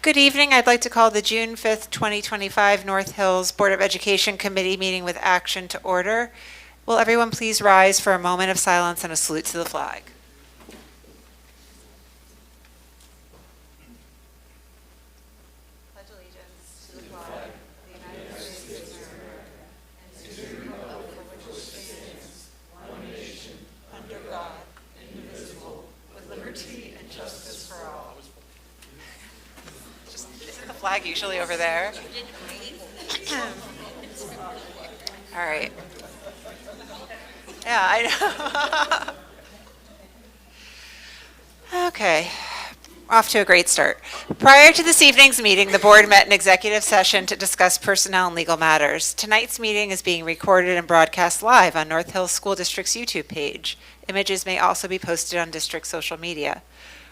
Good evening. I'd like to call the June 5th, 2025 North Hills Board of Education Committee meeting with action to order. Will everyone please rise for a moment of silence and a salute to the flag? Pledge allegiance to the flag of the United States of America and to the republic for which it stands, one nation, under God, indivisible, with liberty and justice for all. Isn't the flag usually over there? All right. Yeah, I know. Okay. Off to a great start. Prior to this evening's meeting, the board met in executive session to discuss personnel and legal matters. Tonight's meeting is being recorded and broadcast live on North Hills School District's YouTube page. Images may also be posted on district social media.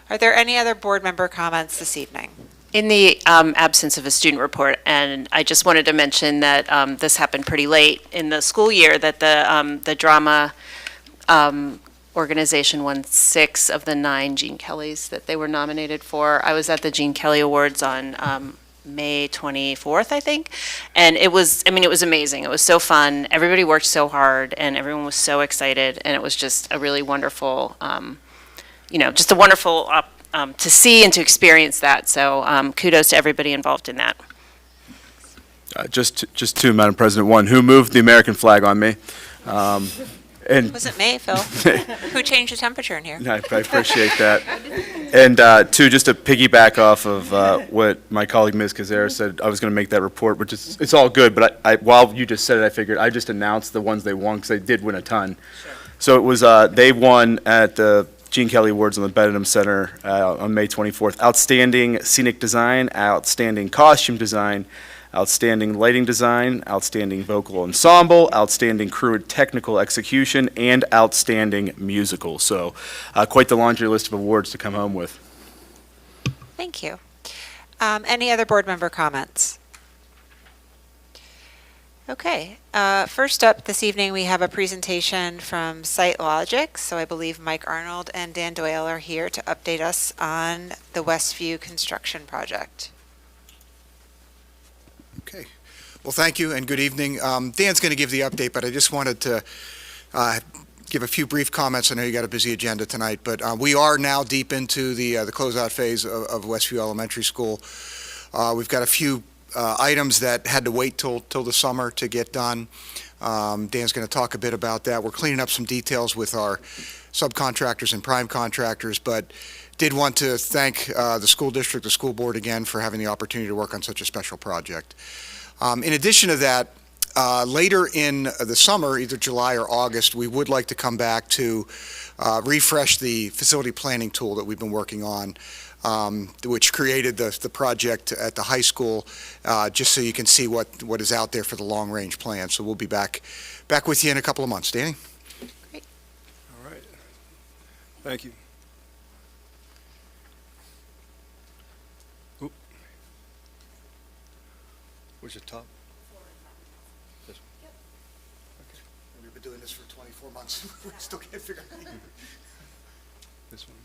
Are there any other board member comments this evening? In the absence of a student report, and I just wanted to mention that this happened pretty late in the school year, that the drama organization won 6 of the 9 Gene Kellys that they were nominated for. I was at the Gene Kelly Awards on May 24th, I think, and it was amazing. It was so fun. Everybody worked so hard, and everyone was so excited, and it was just a really wonderful, just a wonderful to see and to experience that. So kudos to everybody involved in that. Just two, Madam President. One, who moved the American flag on me? It wasn't me, Phil. Who changed the temperature in here? I appreciate that. And two, just to piggyback off of what my colleague Ms. Kazera said, I was going to make that report, which is, it's all good, but while you just said it, I figured I just announced the ones they won because they did win a ton. Sure. So it was, they won at the Gene Kelly Awards on the Benedum Center on May 24th. Outstanding Scenic Design, Outstanding Costume Design, Outstanding Lighting Design, Outstanding Vocal Ensemble, Outstanding Crew and Technical Execution, and Outstanding Musical. So quite the laundry list of awards to come home with. Thank you. Any other board member comments? Okay. First up this evening, we have a presentation from SiteLogic. So I believe Mike Arnold and Dan Doyle are here to update us on the Westview construction project. Okay. Well, thank you and good evening. Dan's going to give the update, but I just wanted to give a few brief comments. I know you got a busy agenda tonight, but we are now deep into the closeout phase of Westview Elementary School. We've got a few items that had to wait till the summer to get done. Dan's going to talk a bit about that. We're cleaning up some details with our subcontractors and prime contractors, but did want to thank the school district, the school board again for having the opportunity to work on such a special project. In addition to that, later in the summer, either July or August, we would like to come back to refresh the facility planning tool that we've been working on, which created the project at the high school, just so you can see what is out there for the long-range plan. So we'll be back with you in a couple of months. Danny? Great. All right. Thank you. Oop. Where's the top? This one. Yep. Okay. We've been doing this for 24 months. We still can't figure out. This one.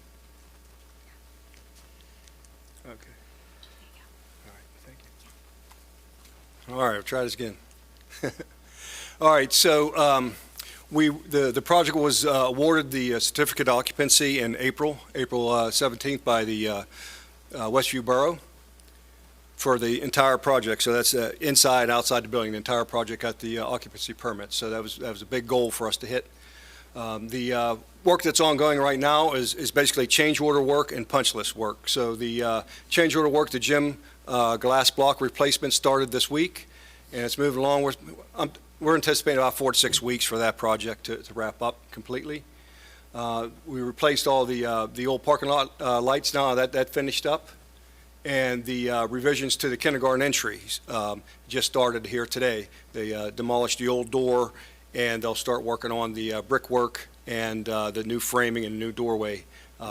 Okay. All right, thank you. All right, I'll try this again. All right, so the project was awarded the certificate of occupancy in April 17th by the Westview Borough for the entire project. So that's inside and outside the building. The entire project got the occupancy permit. So that was a big goal for us to hit. The work that's ongoing right now is basically change order work and punch list work. So the change order work, the gym glass block replacement started this week, and it's moving along. We're anticipating about 4 to 6 weeks for that project to wrap up completely. We replaced all the old parking lot lights now. That finished up. And the revisions to the kindergarten entries just started here today. They demolished the old door, and they'll start working on the brickwork and the new framing and new doorway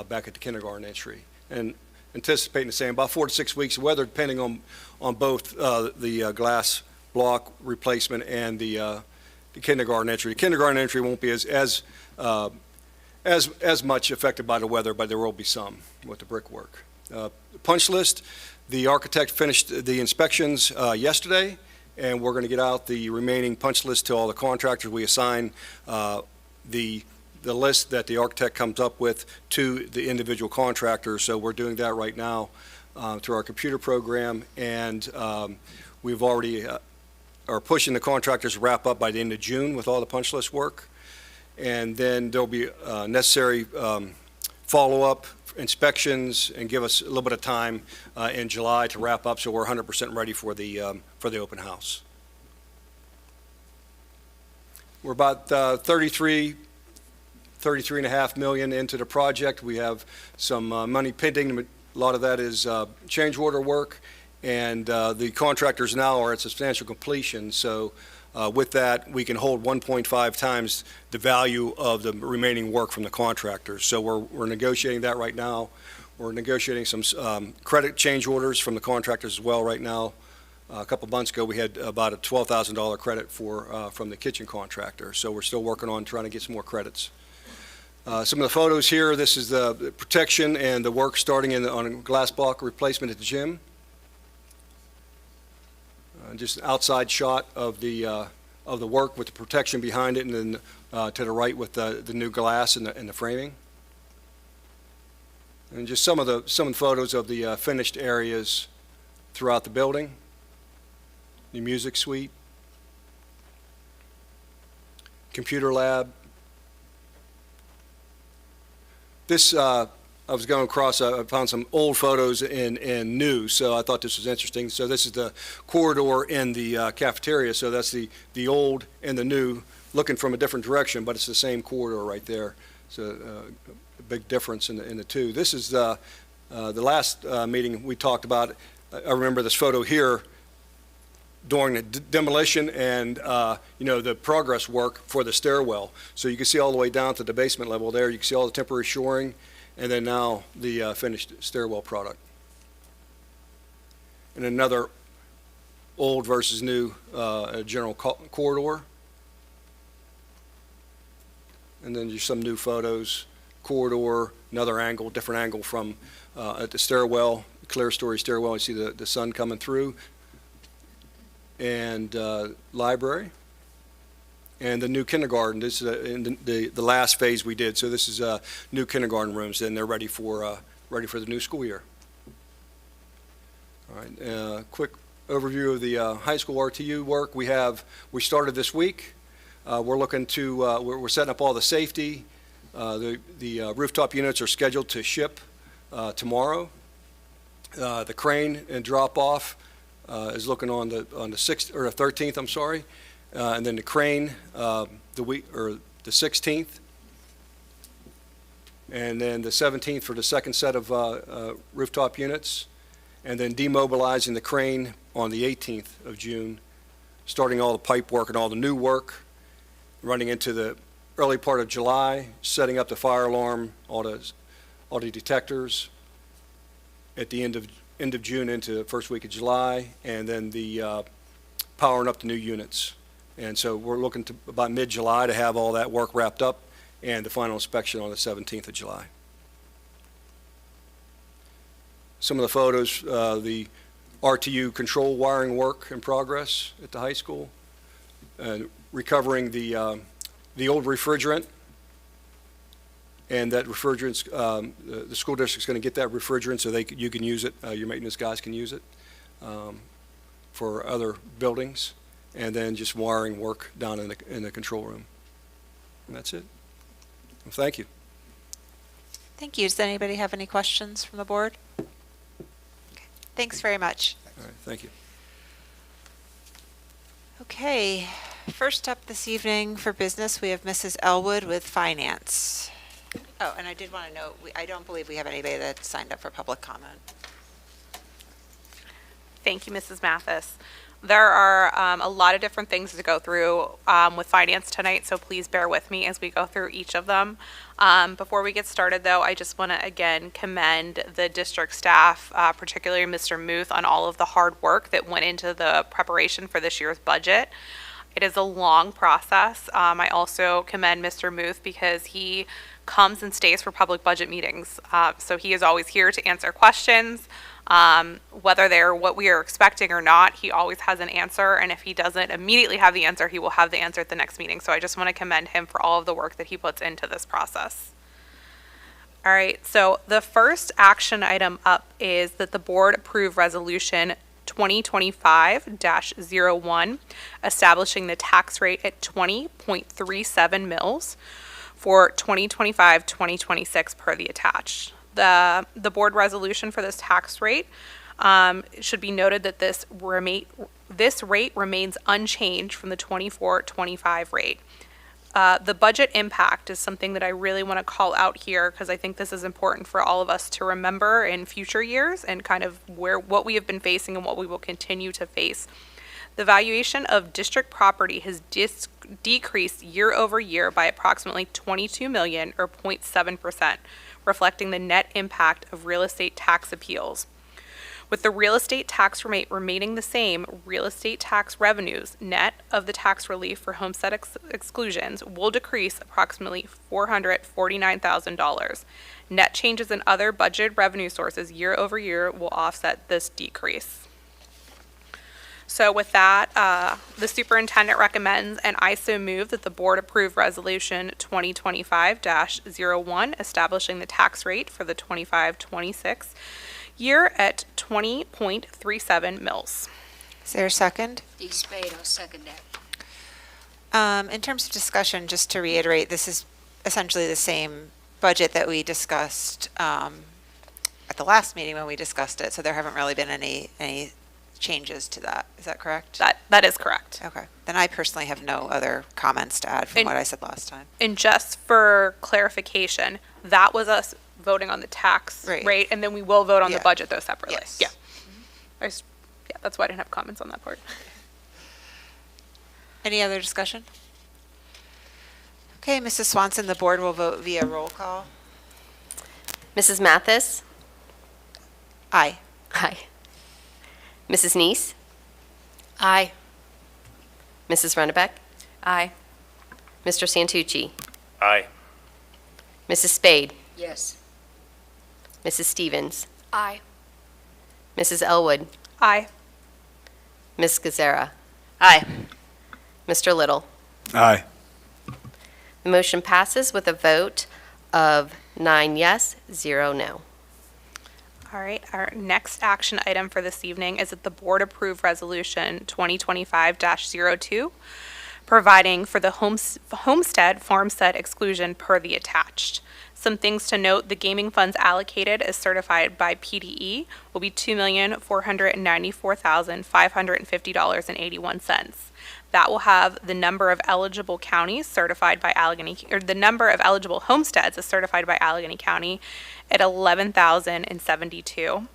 back at the kindergarten entry. And anticipating the same, about 4 to 6 weeks, weather depending on both the glass block replacement and the the kindergarten entry. Kindergarten entry won't be as much affected by the weather, but there will be some with the brickwork. Punch list, the architect finished the inspections yesterday, and we're going to get out the remaining punch list to all the contractors. We assign the list that the architect comes up with to the individual contractors, so we're doing that right now through our computer program, and we've already are pushing the contractors to wrap up by the end of June with all the punch list work. And then there'll be necessary follow-up inspections and give us a little bit of time in July to wrap up so we're 100% ready for the open house. We're about 33.5 million into the project. We have some money pending. A lot of that is change order work, and the contractors now are at substantial completion. So with that, we can hold 1.5 times the value of the remaining work from the contractors. So we're negotiating that right now. We're negotiating some credit change orders from the contractors as well right now. A couple months ago, we had about a $12,000 credit from the kitchen contractor. So we're still working on trying to get some more credits. Some of the photos here, this is the protection and the work starting on a glass block replacement at the gym. Just an outside shot of the work with the protection behind it, and then to the right with the new glass and the framing. And just some photos of the finished areas throughout the building. The music suite, computer lab. This, I was going across, I found some old photos and new, so I thought this was interesting. So this is the corridor in the cafeteria, so that's the old and the new, looking from a different direction, but it's the same corridor right there. So a big difference in the two. This is the last meeting we talked about. I remember this photo here during the demolition and the progress work for the stairwell. So you can see all the way down to the basement level there. You can see all the temporary shoring, and then now the finished stairwell product. And another old versus new general corridor. And then just some new photos, corridor, another angle, different angle from at the stairwell, clear story stairwell. You see the sun coming through. And library, and the new kindergarten. This is in the last phase we did. So this is new kindergarten rooms, and they're ready for the new school year. All right, quick overview of the high school RTU work we started this week. We're looking to we're setting up all the safety. The rooftop units are scheduled to ship tomorrow. The crane and drop off is looking on the 6th or the 13th, I'm sorry, and then the crane the 16th, and then the 17th for the second set of rooftop units, and then demobilizing the crane on the 18th of June, starting all the pipe work and all the new work, running into the early part of July, setting up the fire alarm, all the detectors at the end of June into the first week of July, and then the powering up the new units. And so we're looking to about mid-July to have all that work wrapped up and the final inspection on the 17th of July. Some of the photos, the RTU control wiring work in progress at the high school, and recovering the old refrigerant. And that refrigerant's, the school district's going to get that refrigerant so you can use it, your maintenance guys can use it for other buildings, and then just wiring work down in the control room. And that's it. Well, thank you. Thank you. Does anybody have any questions from the board? Okay. Thanks very much. All right, thank you. Okay, first up this evening for business, we have Mrs. Elwood with Finance. Oh, and I did want to note, I don't believe we have anybody that signed up for public comment. Thank you, Mrs. Mathis. There are a lot of different things to go through with finance tonight, so please bear with me as we go through each of them. Before we get started, though, I just want to again commend the district staff, particularly Mr. Muth, on all of the hard work that went into the preparation for this year's budget. It is a long process. I also commend Mr. Muth because he comes and stays for public budget meetings. So he is always here to answer questions. Whether they're what we are expecting or not, he always has an answer. And if he doesn't immediately have the answer, he will have the answer at the next meeting. So I just want to commend him for all of the work that he puts into this process. All right, so the first action item up is that the board approve resolution 2025-01, establishing the tax rate at 20.37 mils for 2025-2026 per the attached. The board resolution for this tax rate, it should be noted that this rate remains unchanged from the 24-25 rate. The budget impact is something that I really want to call out here because I think this is important for all of us to remember in future years and kind of what we have been facing and what we will continue to face. The valuation of district property has decreased year over year by approximately $22 million or 0.7%, reflecting the net impact of real estate tax appeals. With the real estate tax rate remaining the same, real estate tax revenues, net of the tax relief for homestead exclusions, will decrease approximately $449,000. Net changes in other budgeted revenue sources year over year will offset this decrease. So with that, the superintendent recommends, and I so move that the board approve resolution 2025-01, establishing the tax rate for the 25-26 year at 20.37 mils. Is there a second? Dee Spade, I'll second that. In terms of discussion, just to reiterate, this is essentially the same budget that we discussed at the last meeting when we discussed it, so there haven't really been any changes to that. Is that correct? That is correct. Okay. Then I personally have no other comments to add from And- what I said last time. And just for clarification, that was us voting on the tax Right. rate, and then we will vote on the Yeah. budget though separately. Yes. Yeah. That's why I didn't have comments on that part. Any other discussion? Okay, Mrs. Swanson, the board will vote via roll call. Mrs. Mathis? Aye. Aye. Mrs. Neese? Aye. Mrs. Runnebeck? Aye. Mr. Santucci? Aye. Mrs. Spade? Yes. Mrs. Stevens? Aye. Mrs. Elwood? Aye. Ms. Gazera? Aye. Mr. Little? Aye. The motion passes with a vote of 9 yes, 0 no. All right, our next action item for this evening is that the board approve resolution 2025-02, providing for the homestead farmstead exclusion per the attached. Some things to note: the gaming funds allocated as certified by PDE will be $2,494,550.81. That will have the number of eligible counties certified by Allegheny, or the number of eligible homesteads as certified by Allegheny County at 11,072.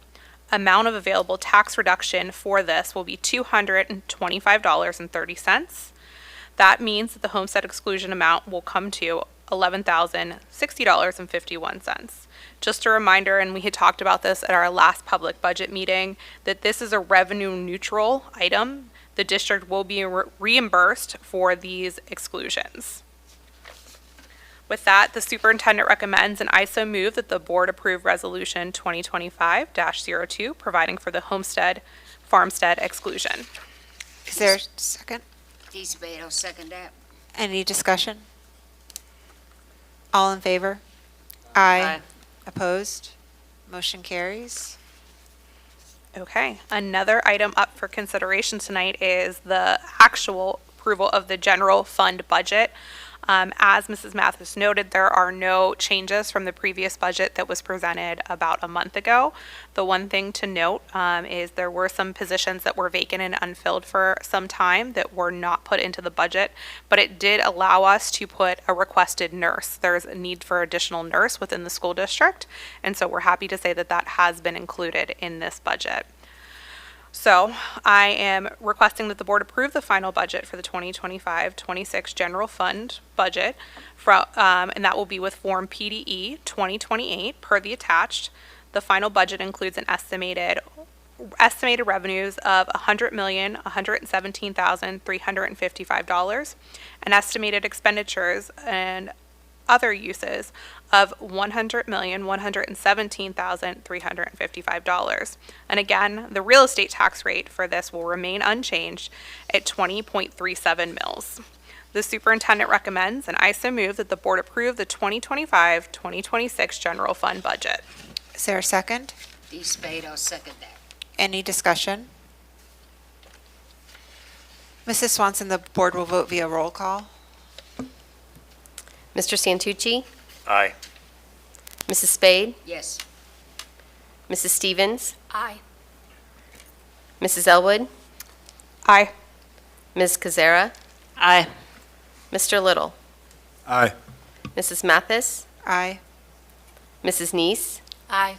Amount of available tax reduction for this will be $225.30. That means that the homestead exclusion amount will come to $11,060.51. Just a reminder, and we had talked about this at our last public budget meeting, that this is a revenue neutral item. The district will be reimbursed for these exclusions. With that, the superintendent recommends, and I so move that the board approve resolution 2025-02, providing for the homestead farmstead exclusion. Is there a second? Dee Spade, I'll second that. Any discussion? All in favor? Aye. Opposed? Motion carries. Okay, another item up for consideration tonight is the actual approval of the general fund budget. As Mrs. Mathis noted, there are no changes from the previous budget that was presented about a month ago. The one thing to note is there were some positions that were vacant and unfilled for some time that were not put into the budget, but it did allow us to put a requested nurse. There's a need for additional nurse within the school district, and so we're happy to say that that has been included in this budget. So I am requesting that the board approve the final budget for the 2025-26 general fund budget, and that will be with Form PDE 2028 per the attached. The final budget includes an estimated estimated revenues of $100,117,355, and estimated expenditures and other uses of $100,117,355. And again, the real estate tax rate for this will remain unchanged at 20.37 mils. The superintendent recommends, and I so move, that the board approve the 2025-2026 general fund budget. Is there a second? Dee Spade, I'll second that. Any discussion? Mrs. Swanson, the board will vote via roll call. Mr. Santucci? Aye. Mrs. Spade? Yes. Mrs. Stevens? Aye. Mrs. Elwood? Aye. Ms. Kazara? Aye. Mr. Little? Aye. Mrs. Mathis? Aye. Mrs. Neese? Aye.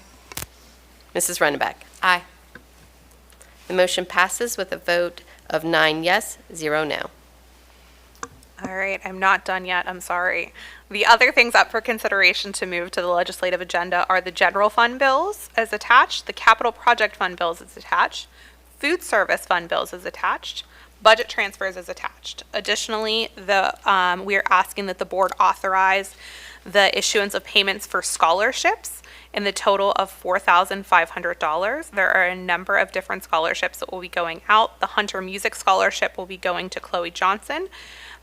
Mrs. Runnebeck? Aye. The motion passes with a vote of 9 yes, 0 no. All right, I'm not done yet, I'm sorry. The other things up for consideration to move to the legislative agenda are the general fund bills as attached, the capital project fund bills as attached, food service fund bills as attached, budget transfers as attached. Additionally, we are asking that the board authorize the issuance of payments for scholarships in the total of $4,500. There are a number of different scholarships that will be going out. The Hunter Music Scholarship will be going to Chloe Johnson.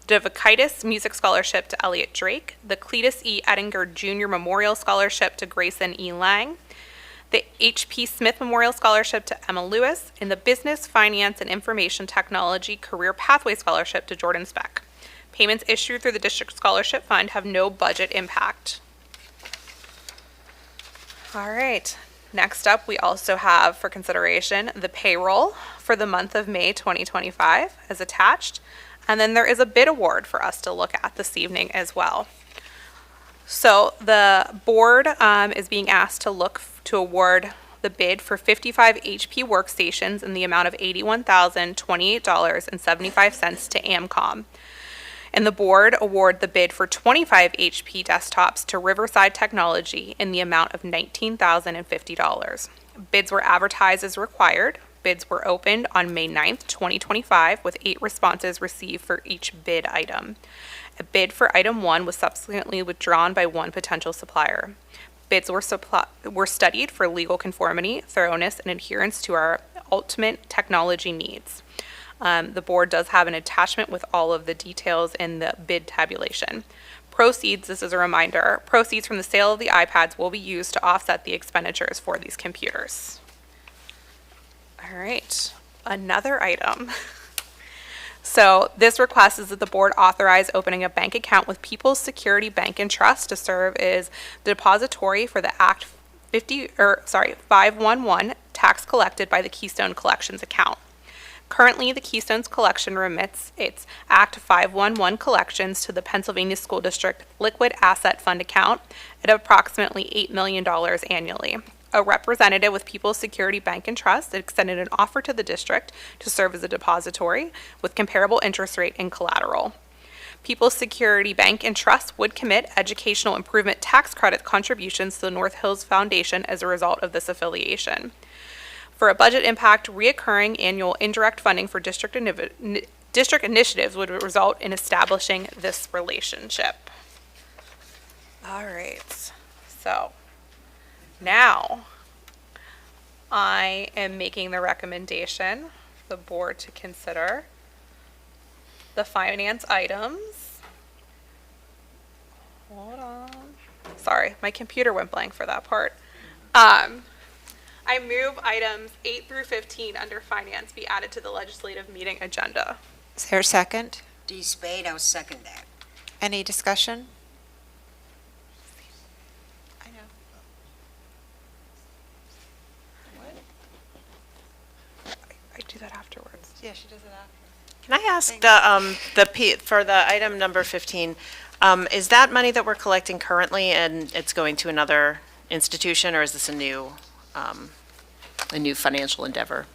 The Vakitis Music Scholarship to Elliot Drake. The Cletus E. Ettinger Jr. Memorial Scholarship to Grayson E. Lang. The H.P. Smith Memorial Scholarship to Emma Lewis. And the Business, Finance, and Information Technology Career Pathway Scholarship to Jordan Speck. Payments issued through the District Scholarship Fund have no budget impact. All right. Next up, we also have for consideration the payroll for the month of May 2025 as attached. And then there is a bid award for us to look at this evening as well. So the board is being asked to look to award the bid for 55 HP workstations in the amount of $81,028.75 to AMCOM. And the board award the bid for 25 HP desktops to Riverside Technology in the amount of $19,050. Bids were advertised as required. Bids were opened on May 9th, 2025, with 8 responses received for each bid item. A bid for item 1 was subsequently withdrawn by one potential supplier. Bids were studied for legal conformity, thoroughness, and adherence to our ultimate technology needs. The board does have an attachment with all of the details in the bid tabulation. Proceeds, this is a reminder, proceeds from the sale of the iPads will be used to offset the expenditures for these computers. All right, another item. So this request is that the board authorize opening a bank account with People's Security Bank and Trust to serve as the depository for the Act 511 tax collected by the Keystone Collections account. Currently, the Keystone's collection remits its Act 511 collections to the Pennsylvania School District Liquid Asset Fund account at approximately $8 million annually. A representative with People's Security Bank and Trust extended an offer to the district to serve as a depository with comparable interest rate and collateral. People's Security Bank and Trust would commit educational improvement tax credit contributions to the North Hills Foundation as a result of this affiliation. For a budget impact, reoccurring annual indirect funding for district initiatives would result in establishing this relationship. All right, so now I am making the recommendation for the board to consider the finance items. Hold on. Sorry, my computer went blank for that part. I move items 8 through 15 under finance be added to the legislative meeting agenda. Is there a second? Dee Spade, I'll second that. Any discussion? I know. I do that afterwards. Yeah, she does it after. Can I ask for the item number 15, is that money that we're collecting currently and it's going to another institution, or is this a new financial endeavor?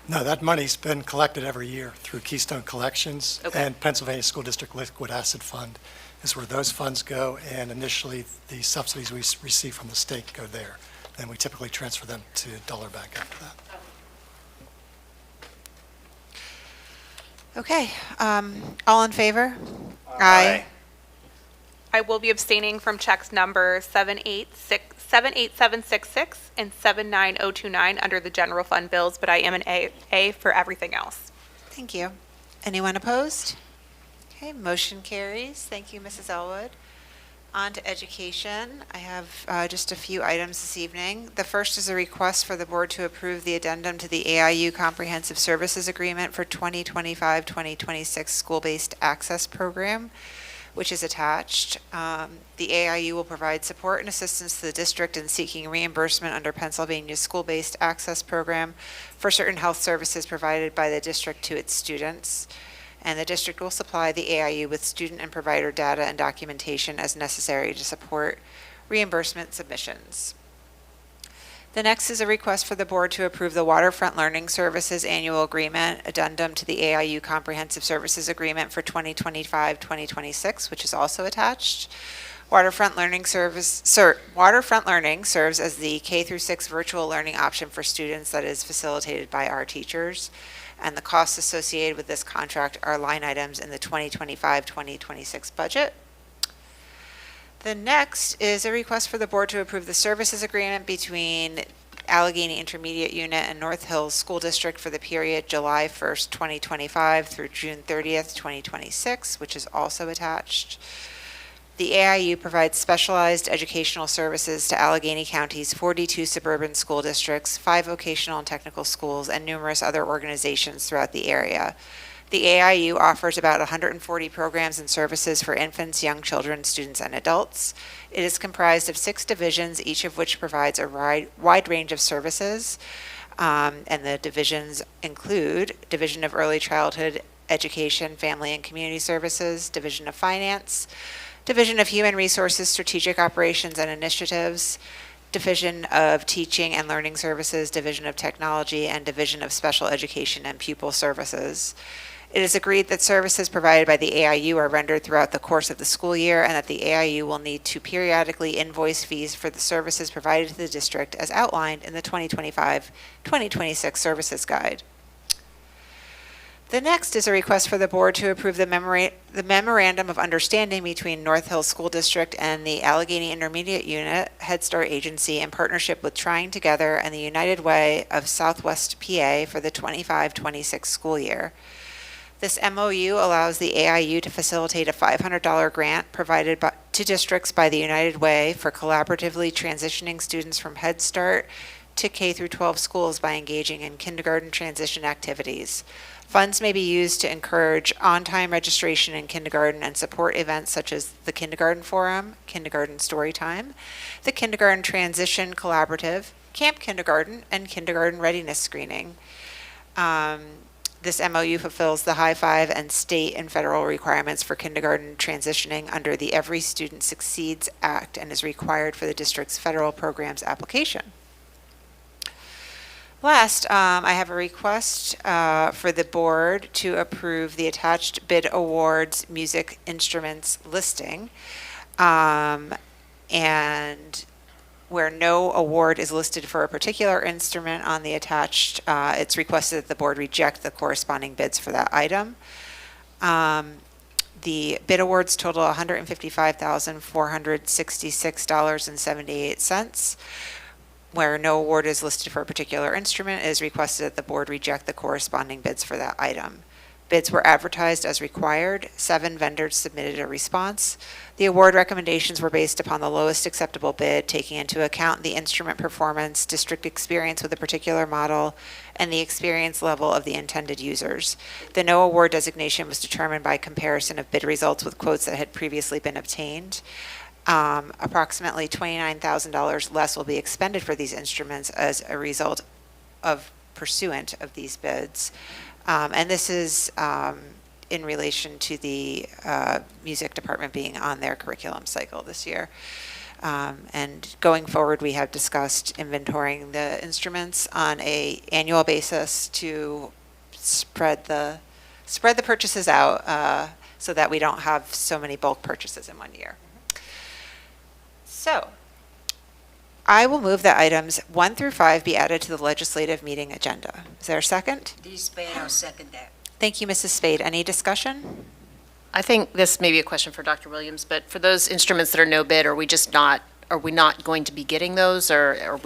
No, that money's been collected every year through Keystone Collections Okay. and Pennsylvania School District Liquid Asset Fund is where those funds go, and initially, the subsidies we receive from the state go there. Then we typically transfer them to Dollar Bank after that. Okay, all in favor? Aye. I will be abstaining from checks number 78766 and 79029 under the general fund bills, but I am an A for everything else. Thank you. Anyone opposed? Okay, motion carries. Thank you, Mrs. Elwood. On to education. I have just a few items this evening. The first is a request for the board to approve the addendum to the AIU Comprehensive Services Agreement for 2025-2026 School-Based Access Program, which is attached. The AIU will provide support and assistance to the district in seeking reimbursement under Pennsylvania's School-Based Access Program for certain health services provided by the district to its students. And the district will supply the AIU with student and provider data and documentation as necessary to support reimbursement submissions. The next is a request for the board to approve the Waterfront Learning Services Annual Agreement Addendum to the AIU Comprehensive Services Agreement for 2025-2026, which is also attached. Waterfront Learning serves as the K-6 virtual learning option for students that is facilitated by our teachers, and the costs associated with this contract are line items in the 2025-2026 budget. The next is a request for the board to approve the services agreement between Allegheny Intermediate Unit and North Hills School District for the period July 1st, 2025 through June 30th, 2026, which is also attached. The AIU provides specialized educational services to Allegheny County's 42 suburban school districts, 5 vocational and technical schools, and numerous other organizations throughout the area. The AIU offers about 140 programs and services for infants, young children, students, and adults. It is comprised of 6 divisions, each of which provides a wide range of services. And the divisions include Division of Early Childhood Education, Family and Community Services, Division of Finance, Division of Human Resources, Strategic Operations and Initiatives, Division of Teaching and Learning Services, Division of Technology, and Division of Special Education and Pupil Services. It is agreed that services provided by the AIU are rendered throughout the course of the school year, and that the AIU will need to periodically invoice fees for the services provided to the district as outlined in the 2025-2026 Services Guide. The next is a request for the board to approve the memorandum of understanding between North Hills School District and the Allegheny Intermediate Unit Head Start Agency in partnership with Trying Together and the United Way of Southwest PA for the 25-26 school year. This MOU allows the AIU to facilitate a $500 grant provided to districts by the United Way for collaboratively transitioning students from Head Start to K-12 schools by engaging in kindergarten transition activities. Funds may be used to encourage on-time registration in kindergarten and support events such as the Kindergarten Forum, Kindergarten Storytime, the Kindergarten Transition Collaborative, Camp Kindergarten, and Kindergarten Readiness Screening. This MOU fulfills the High Five and state and federal requirements for kindergarten transitioning under the Every Student Succeeds Act and is required for the district's federal programs application. Last, I have a request for the board to approve the attached bid awards music instruments listing. And where no award is listed for a particular instrument on the attached, it's requested that the board reject the corresponding bids for that item. The bid awards total $155,466.78. Where no award is listed for a particular instrument, it is requested that the board reject the corresponding bids for that item. Bids were advertised as required. 7 vendors submitted a response. The award recommendations were based upon the lowest acceptable bid, taking into account the instrument performance, district experience with a particular model, and the experience level of the intended users. The no award designation was determined by comparison of bid results with quotes that had previously been obtained. Approximately $29,000 less will be expended for these instruments as a result of pursuant of these bids. And this is in relation to the music department being on their curriculum cycle this year. And going forward, we have discussed inventorying the instruments on an annual basis to spread the purchases out so that we don't have so many bulk purchases in one year. So, I will move that items 1 through 5 be added to the legislative meeting agenda. Is there a second? D. Spade, I'll second that. Thank you, Mrs. Spade. Any discussion? I think this may be a question for Dr. Williams, but for those instruments that are no bid, are we not going to be getting those, or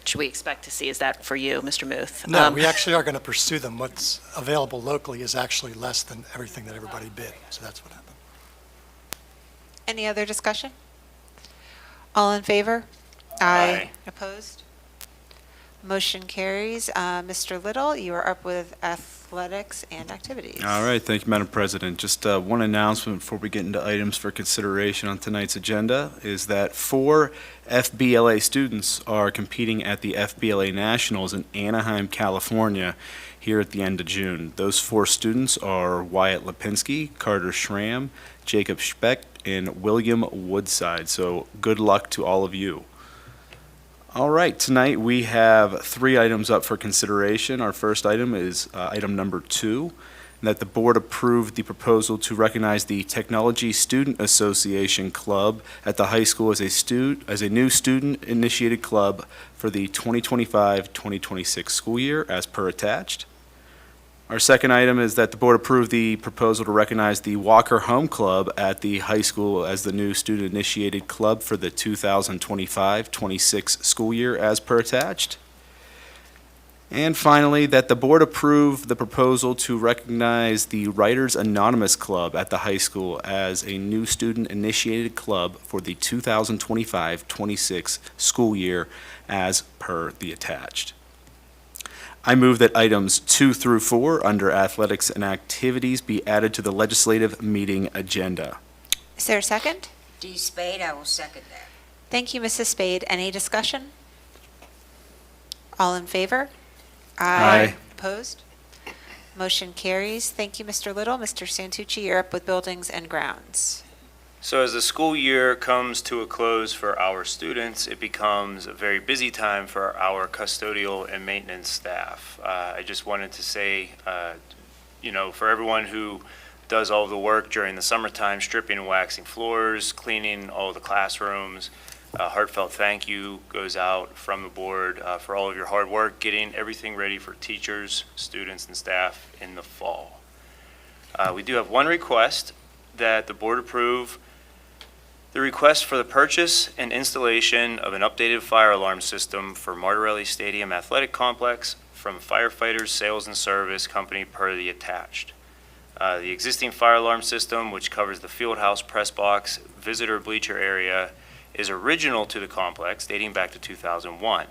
should we expect to see? Is that for you, Mr. Muth? No, we actually are going to pursue them. What's available locally is actually less than everything that everybody bid, so that's what happened. Any other discussion? All in favor? Aye. Opposed? Motion carries. Mr. Little, you are up with athletics and activities. All right, thank you, Madam President. Just one announcement before we get into items for consideration on tonight's agenda is that 4 FBLA students are competing at the FBLA Nationals in Anaheim, California, here at the end of June. Those 4 students are Wyatt Lipinski, Carter Schramm, Jacob Specht, and William Woodside. So good luck to all of you. All right, tonight we have 3 items up for consideration. Our first item is item number 2, that the board approve the proposal to recognize the Technology Student Association Club at the high school as a new student-initiated club for the 2025-2026 school year, as per attached. Our second item is that the board approve the proposal to recognize the Walker Home Club at the high school as the new student-initiated club for the 2025-26 school year, as per attached. And finally, that the board approve the proposal to recognize the Writers Anonymous Club at the high school as a new student-initiated club for the 2025-26 school year, as per the attached. I move that items 2 through 4 under athletics and activities be added to the legislative meeting agenda. Is there a second? D. Spade, I will second that. Thank you, Mrs. Spade. Any discussion? All in favor? Aye. Opposed? Motion carries. Thank you, Mr. Little. Mr. Santucci, you're up with buildings and grounds. So as the school year comes to a close for our students, it becomes a very busy time for our custodial and maintenance staff. I just wanted to say, for everyone who does all the work during the summertime, stripping and waxing floors, cleaning all the classrooms, a heartfelt thank you goes out from the board for all of your hard work, getting everything ready for teachers, students, and staff in the fall. We do have one request, that the board approve the request for the purchase and installation of an updated fire alarm system for Martirelli Stadium Athletic Complex from Firefighters Sales and Service Company per the attached. The existing fire alarm system, which covers the field house, press box, visitor bleacher area, is original to the complex, dating back to 2001.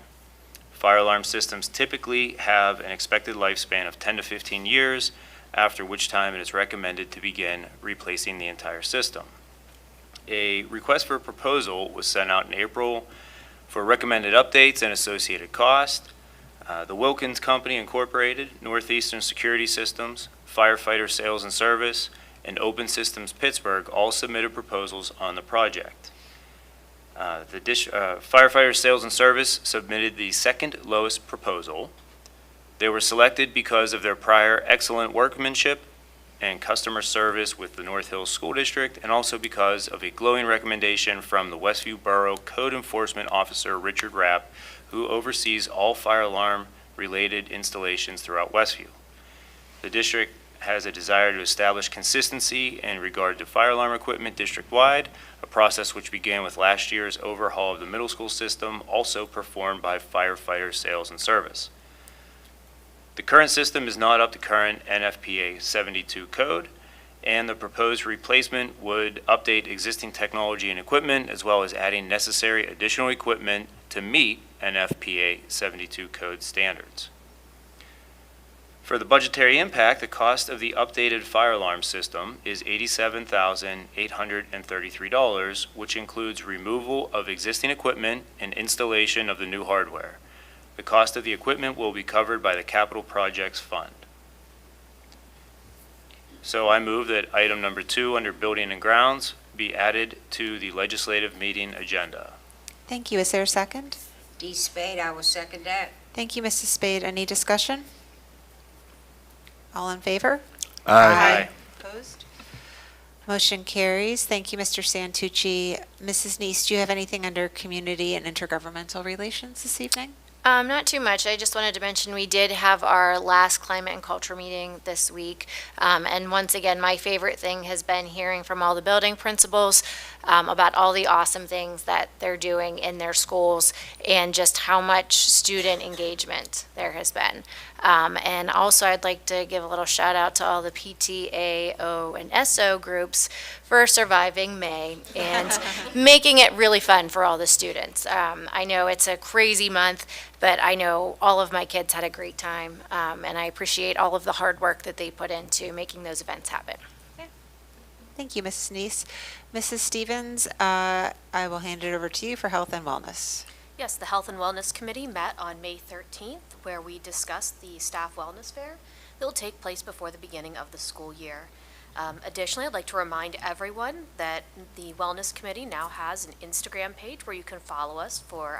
Fire alarm systems typically have an expected lifespan of 10 to 15 years, after which time it is recommended to begin replacing the entire system. A request for a proposal was sent out in April for recommended updates and associated cost. The Wilkins Company Incorporated, Northeastern Security Systems, Firefighter Sales and Service, and Open Systems Pittsburgh all submitted proposals on the project. Firefighter Sales and Service submitted the second lowest proposal. They were selected because of their prior excellent workmanship and customer service with the North Hills School District, and also because of a glowing recommendation from the Westview Borough Code Enforcement Officer Richard Rapp, who oversees all fire alarm-related installations throughout Westview. The district has a desire to establish consistency in regard to fire alarm equipment district-wide, a process which began with last year's overhaul of the middle school system, also performed by Firefighter Sales and Service. The current system is not up to current NFPA 72 code, and the proposed replacement would update existing technology and equipment, as well as adding necessary additional equipment to meet NFPA 72 code standards. For the budgetary impact, the cost of the updated fire alarm system is $87,833, which includes removal of existing equipment and installation of the new hardware. The cost of the equipment will be covered by the Capital Projects Fund. So I move that item number 2 under Building and Grounds be added to the legislative meeting agenda. Thank you. Is there a second? D. Spade, I will second that. Thank you, Mrs. Spade. Any discussion? All in favor? Aye. Opposed? Motion carries. Thank you, Mr. Santucci. Mrs. Neese, do you have anything under community and intergovernmental relations this evening? Not too much. I just wanted to mention we did have our last climate and culture meeting this week. And once again, my favorite thing has been hearing from all the building principals about all the awesome things that they're doing in their schools and just how much student engagement there has been. And also, I'd like to give a little shout out to all the PTA, O, and SO groups for surviving May and making it really fun for all the students. I know it's a crazy month, but I know all of my kids had a great time, and I appreciate all of the hard work that they put into making those events happen. Thank you, Mrs. Neese. Mrs. Stevens, I will hand it over to you for health and wellness. Yes, the Health and Wellness Committee met on May 13th, where we discussed the staff wellness fair that will take place before the beginning of the school year. Additionally, I'd like to remind everyone that the Wellness Committee now has an Instagram page where you can follow us for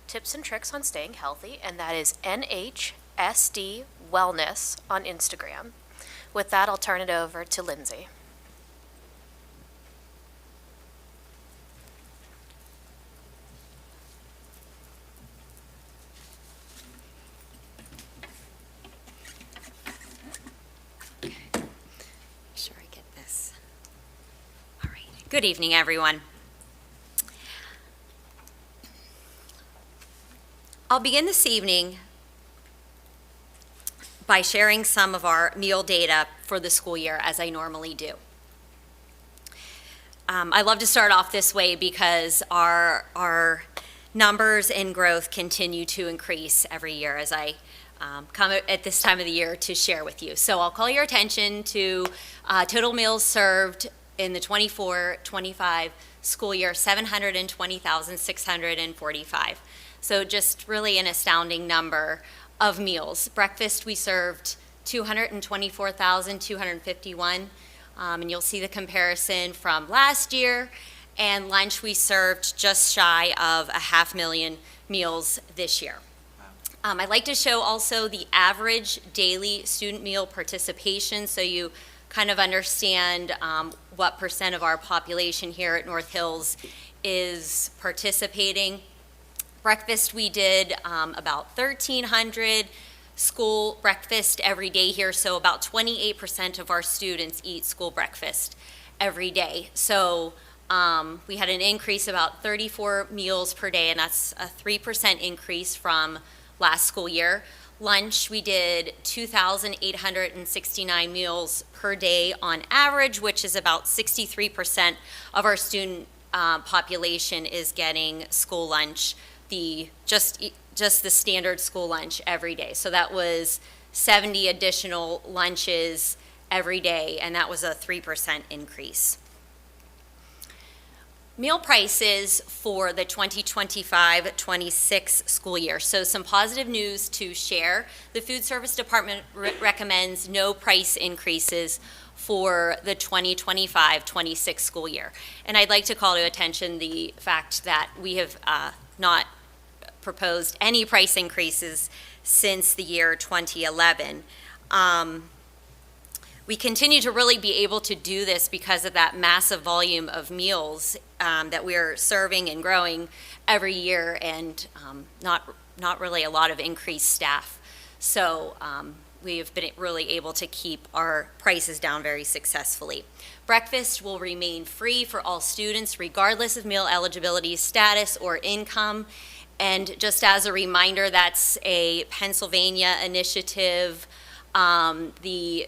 tips and tricks on staying healthy, and that is NHSD Wellness on Instagram. With that, I'll turn it over to Lindsay. Sure, I get this. All right. Good evening, everyone. I'll begin this evening by sharing some of our meal data for the school year, as I normally do. I love to start off this way because our numbers and growth continue to increase every year as I come at this time of the year to share with you. So I'll call your attention to total meals served in the 24-25 school year, 720,645. So just really an astounding number of meals. Breakfast, we served 224,251, and you'll see the comparison from last year. And lunch, we served just shy of 500,000 meals this year. I'd like to show also the average daily student meal participation, so you kind of understand what percent of our population here at North Hills is participating. Breakfast, we did about 1,300 school breakfast every day here, so about 28% of our students eat school breakfast every day. So we had an increase about 34 meals per day, and that's a 3% increase from last school year. Lunch, we did 2,869 meals per day on average, which is about 63% of our student population is getting school lunch, just the standard school lunch every day. So that was 70 additional lunches every day, and that was a 3% increase. Meal prices for the 2025-26 school year. So some positive news to share. The Food Service Department recommends no price increases for the 2025-26 school year. And I'd like to call to attention the fact that we have not proposed any price increases since the year 2011. We continue to really be able to do this because of that massive volume of meals that we are serving and growing every year, and not really a lot of increased staff. So we have been really able to keep our prices down very successfully. Breakfast will remain free for all students regardless of meal eligibility status or income. And just as a reminder, that's a Pennsylvania initiative. The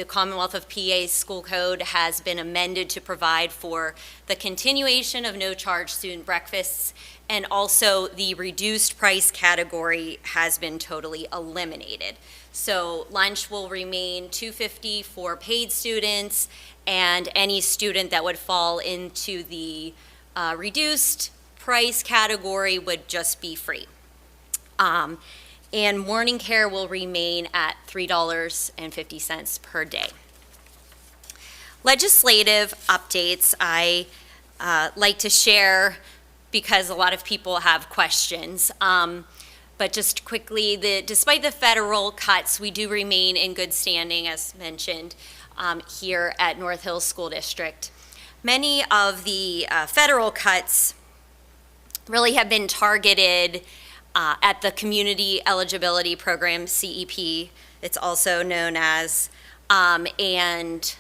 Commonwealth of PA School Code has been amended to provide for the continuation of no-charge student breakfasts, and also the reduced price category has been totally eliminated. So lunch will remain $2.50 for paid students, and any student that would fall into the reduced price category would just be free. And morning care will remain at $3.50 per day. Legislative updates I like to share because a lot of people have questions. But just quickly, despite the federal cuts, we do remain in good standing, as mentioned, here at North Hills School District. Many of the federal cuts really have been targeted at the Community Eligibility Program, CEP, it's also known as, and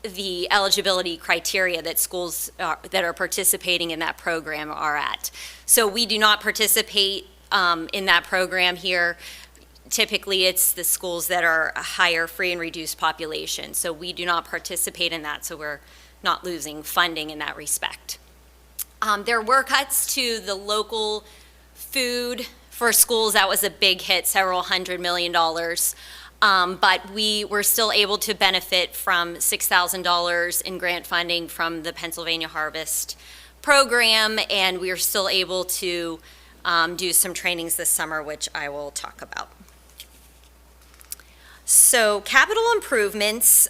the eligibility criteria that schools that are participating in that program are at. So we do not participate in that program here. Typically, it's the schools that are a higher free and reduced population. So we do not participate in that, so we're not losing funding in that respect. There were cuts to the local food for schools. That was a big hit, several $100 million. But we were still able to benefit from $6,000 in grant funding from the Pennsylvania Harvest program, and we are still able to do some trainings this summer, which I will talk about. So capital improvements,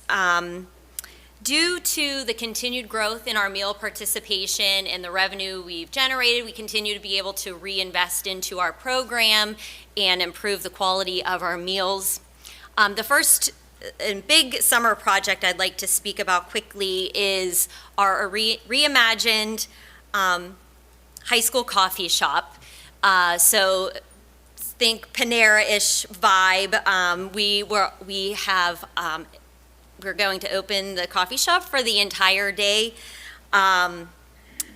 due to the continued growth in our meal participation and the revenue we've generated, we continue to be able to reinvest into our program and improve the quality of our meals. The first and big summer project I'd like to speak about quickly is our reimagined high school coffee shop. So think Panera-ish vibe. We're going to open the coffee shop for the entire day.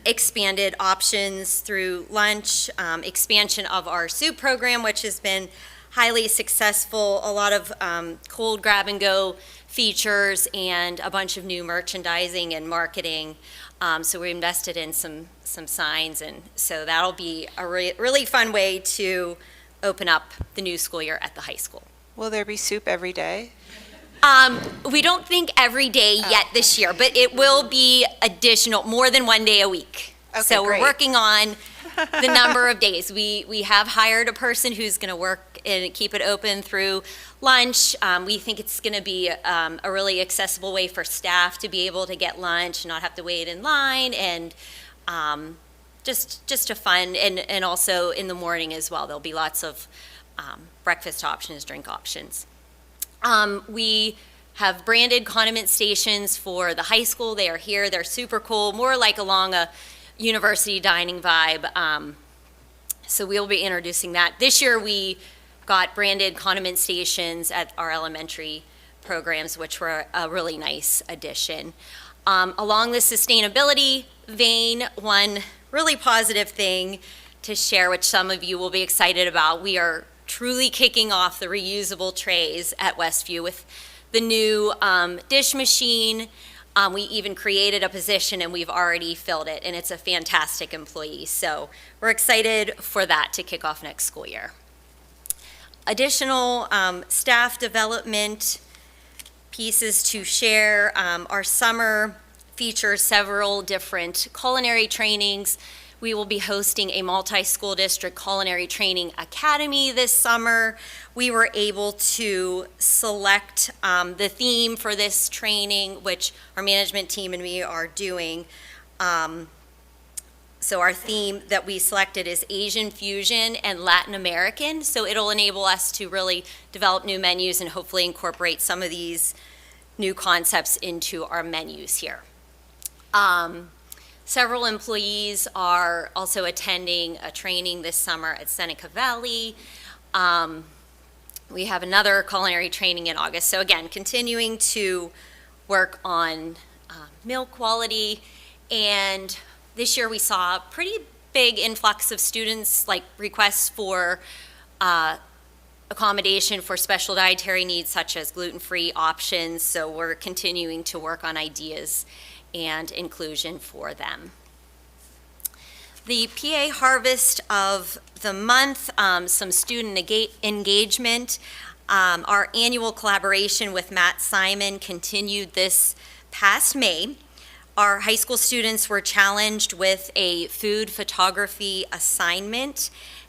Expanded options through lunch, expansion of our soup program, which has been highly successful, a lot of cold grab and go features, and a bunch of new merchandising and marketing. So we invested in some signs, and so that'll be a really fun way to open up the new school year at the high school. Will there be soup every day? We don't think every day yet this year, but it will be additional, more than one day a week. Okay, So we're great. working on the number of days. We have hired a person who's going to work and keep it open through lunch. We think it's going to be a really accessible way for staff to be able to get lunch, not have to wait in line, and just a fun, and also in the morning as well. There'll be lots of breakfast options, drink options. We have branded condiment stations for the high school. They are here. They're super cool, more like along a university dining vibe. So we'll be introducing that. This year we got branded condiment stations at our elementary programs, which were a really nice addition. Along the sustainability vein, one really positive thing to share, which some of you will be excited about, we are truly kicking off the reusable trays at Westview with the new dish machine. We even created a position and we've already filled it, and it's a fantastic employee. So we're excited for that to kick off next school year. Additional staff development pieces to share. Our summer features several different culinary trainings. We will be hosting a multi-school district culinary training academy this summer. We were able to select the theme for this training, which our management team and me are doing. So our theme that we selected is Asian fusion and Latin American. So it'll enable us to really develop new menus and hopefully incorporate some of these new concepts into our menus here. Several employees are also attending a training this summer at Seneca Valley. We have another culinary training in August. So again, continuing to work on meal quality. And this year we saw a pretty big influx of students, like requests for accommodation for special dietary needs such as gluten-free options. So we're continuing to work on ideas and inclusion for them. The PA Harvest of the Month, some student engagement. Our annual collaboration with Matt Simon continued this past May. Our high school students were challenged with a food photography assignment,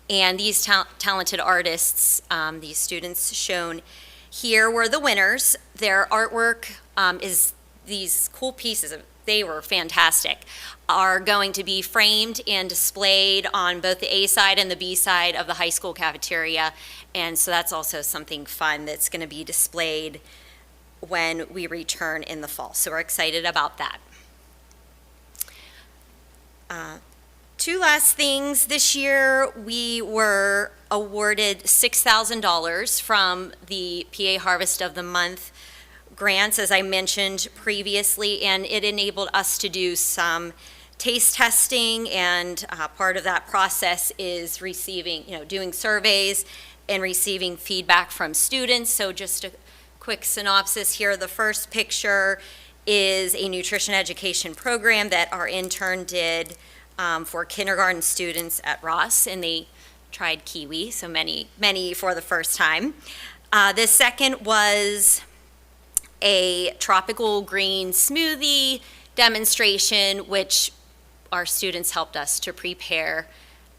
and these talented artists, these students shown here, were the winners. Their artwork is these cool pieces, they were fantastic, are going to be framed and displayed on both the A side and the B side of the high school cafeteria. And so that's also something fun that's going to be displayed when we return in the fall. So we're excited about that. Two last things. This year we were awarded $6,000 from the PA Harvest of the Month grants, as I mentioned previously, and it enabled us to do some taste testing, and part of that process is receiving, doing surveys and receiving feedback from students. So just a quick synopsis here. The first picture is a nutrition education program that our intern did for kindergarten students at Ross, and they tried kiwi, so many for the first time. The second was a tropical green smoothie demonstration, which our students helped us to prepare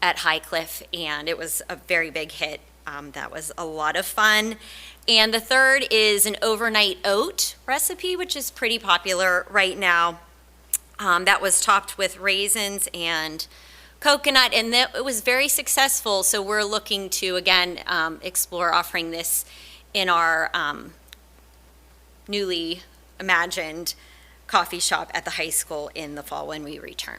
at High Cliff, and it was a very big hit. That was a lot of fun. And the third is an overnight oat recipe, which is pretty popular right now. That was topped with raisins and coconut, and it was very successful. So we're looking to, again, explore offering this in our newly imagined coffee shop at the high school in the fall when we return.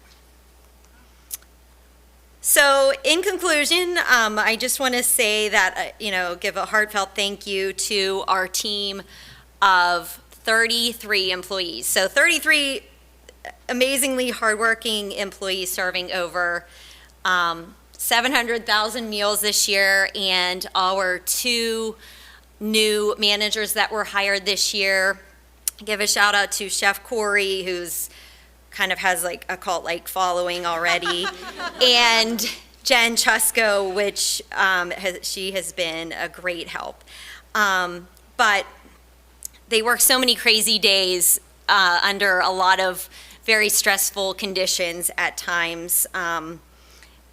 So in conclusion, I just want to say that, give a heartfelt thank you to our team of 33 employees. So 33 amazingly hardworking employees serving over 700,000 meals this year, and our 2 new managers that were hired this year. Give a shout out to Chef Corey, who's kind of has like a cult-like following already, and Jen Chusco, which she has been a great help. But they work so many crazy days under a lot of very stressful conditions at times, and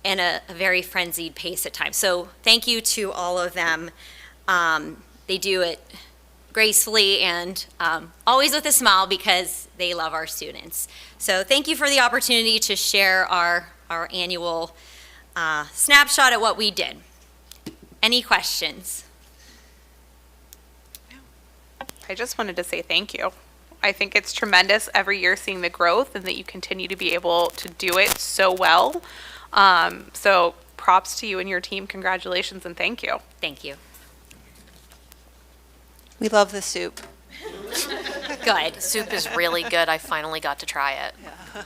a very frenzied pace at times. So thank you to all of them. They do it gracefully and always with a smile because they love our students. So thank you for the opportunity to share our annual snapshot at what we did. Any questions? I just wanted to say thank you. I think it's tremendous every year seeing the growth and that you continue to be able to do it so well. So props to you and your team. Congratulations and thank you. Thank you. We love the soup. Good. Soup is really good. I finally got to try it.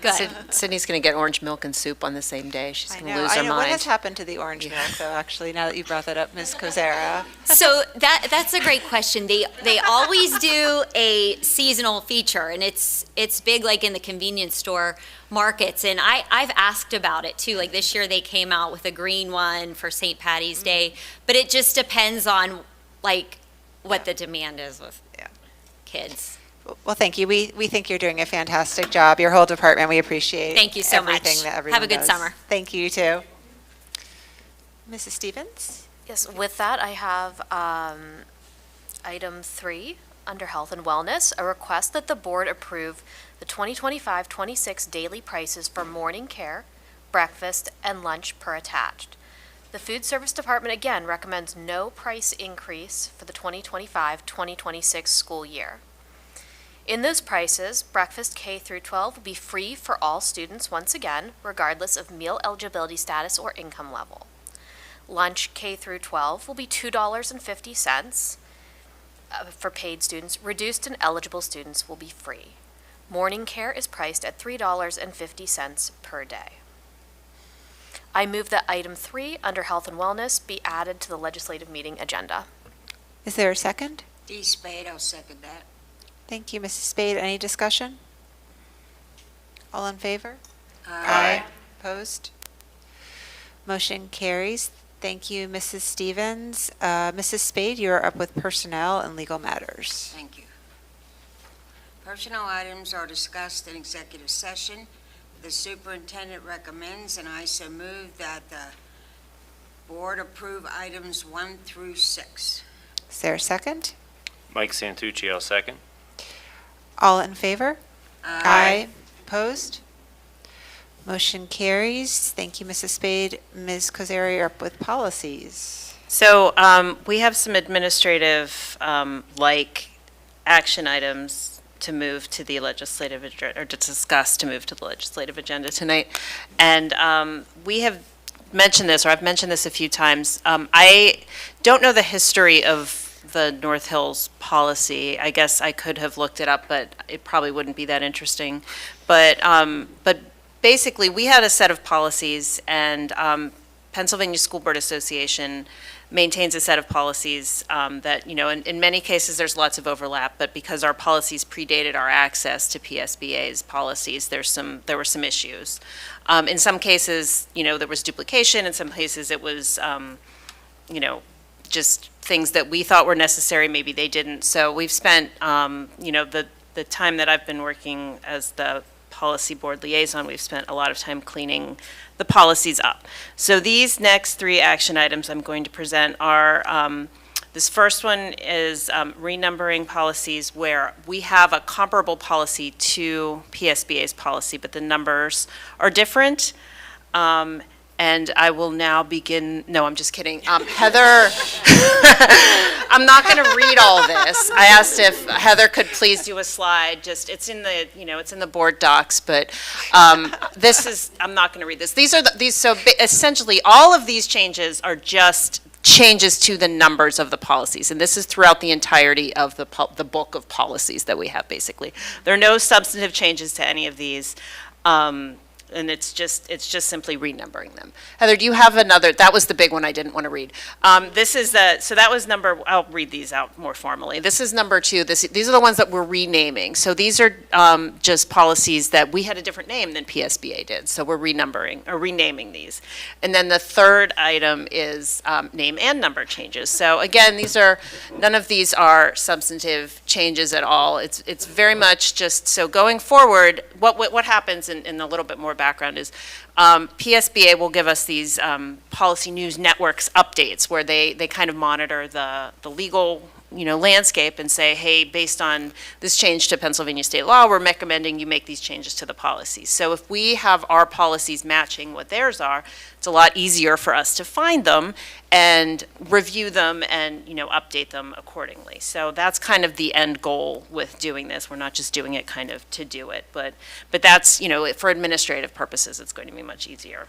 Good. Sydney's going to get orange milk and soup on the same day. She's going to lose her I know. What has mind. happened to the orange milk, though, actually, now that you brought that up, Ms. Kozera? So that's a great question. They always do a seasonal feature, and it's big, like in the convenience store markets. And I've asked about it too. Like this year, they came out with a green one for St. Patty's Day, but it just depends on like what the demand is with kids. Well, thank you. We think you're doing a fantastic job. Your whole department, we appreciate Thank you so much. everything that everyone Have a good does. summer. Thank you, too. Mrs. Stevens? Yes, with that, I have item 3 under Health and Wellness, a request that the board approve the 2025-26 daily prices for morning care, breakfast, and lunch per attached. The Food Service Department again recommends no price increase for the 2025-2026 school year. In those prices, breakfast K through 12 will be free for all students once again, regardless of meal eligibility status or income level. Lunch K through 12 will be $2.50 for paid students. Reduced and eligible students will be free. Morning care is priced at $3.50 per day. I move that item 3 under Health and Wellness be added to the legislative meeting agenda. Is there a second? D. Spade, I'll second that. Thank you, Mrs. Spade. Any discussion? All in favor? Aye. Opposed? Motion carries. Thank you, Mrs. Stevens. Mrs. Spade, you are up with personnel and legal matters. Thank you. Personnel items are discussed in executive session. The superintendent recommends, and I so move, that the board approve items 1 through 6. Is there a second? Mike Santucci, I'll second. All in favor? Opposed? Motion carries. Thank you, Mrs. Spade. Ms. Kozeri, you're up with policies. So we have some administrative, like, action items to move to the legislative, or to discuss to move to the legislative agenda tonight. And we have mention this, or I've mentioned this a few times. I don't know the history of the North Hills policy. I guess I could have looked it up, but it probably wouldn't be that interesting. But basically, we had a set of policies, and Pennsylvania School Board Association maintains a set of policies that, in many cases, there's lots of overlap, but because our policies predated our access to PSBA's policies, there were some issues. In some cases, there was duplication. In some cases, it was, just things that we thought were necessary, maybe they didn't. So we've spent, the time that I've been working as the policy board liaison, we've spent a lot of time cleaning the policies up. So these next 3 action items I'm going to present are, this first one is renumbering policies where we have a comparable policy to PSBA's policy, but the numbers are different. And I will now begin, no, I'm just kidding. Heather, I'm not going to read all this. I asked if Heather could please do a slide, it's in the, it's in the board docs, but I'm not going to read this. Essentially, all of these changes are just changes to the numbers of the policies, and this is throughout the entirety of the book of policies that we have, basically. There are no substantive changes to any of these. And it's just simply renumbering them. Heather, do you have another? That was the big one I didn't want to read. So that was I'll read these out more formally. This is number 2. These are the ones that we're renaming. So these are just policies that we had a different name than PSBA did. So we're renaming these. And then the third item is name and number changes. So again, none of these are substantive changes at all. It's very much just, so going forward, what happens in a little bit more background is PSBA will give us these policy news networks updates where they kind of monitor the legal landscape and say, hey, based on this change to Pennsylvania state law, we're recommending you make these changes to the policies. So if we have our policies matching what theirs are, it's a lot easier for us to find them and review them and update them accordingly. So that's kind of the end goal with doing this. We're not just doing it kind of to do it, but that's, for administrative purposes, it's going to be much easier.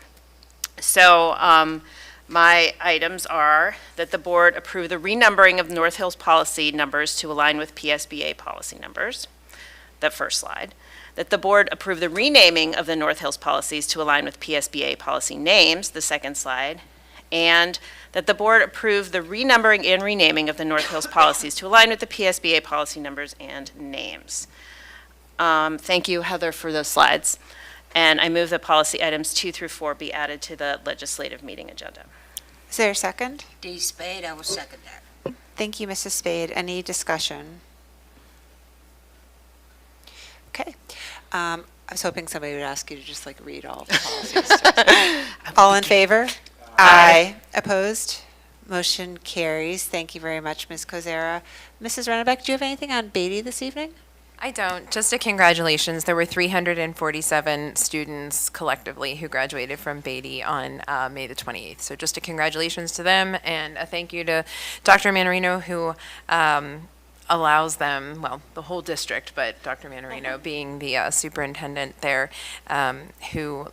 So my items are that the board approve the renumbering of North Hills policy numbers to align with PSBA policy numbers, the first slide. That the board approve the renaming of the North Hills policies to align with PSBA policy names, the second slide. And that the board approve the renumbering and renaming of the North Hills policies to align with the PSBA policy numbers and names. Thank you, Heather, for those slides. And I move that policy items 2 through 4 be added to the legislative meeting agenda. Is there a second? D. Spade, I will second that. Thank you, Mrs. Spade. Any discussion? Okay. I was hoping somebody would ask you to just read all of the policies. All in favor? Aye. Opposed? Motion carries. Thank you very much, Ms. Kozera. Mrs. Rennebeck, do you have anything on Beatty this evening? I don't. Just a congratulations. There were 347 students collectively who graduated from Beatty on May the 28th. So just a congratulations to them, and a thank you to Dr. Manarino, who allows them, well, the whole district, but Dr. Manarino being the superintendent there, who,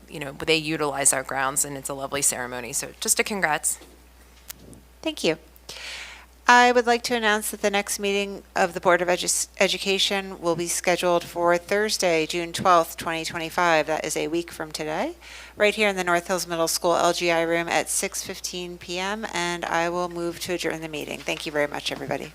they utilize our grounds, and it's a lovely ceremony. So just a congrats. Thank you. I would like to announce that the next meeting of the Board of Education will be scheduled for Thursday, June 12th, 2025. That is a week from today, right here in the North Hills Middle School LGI room at 6:15 p.m. And I will move to adjourn the meeting. Thank you very much, everybody.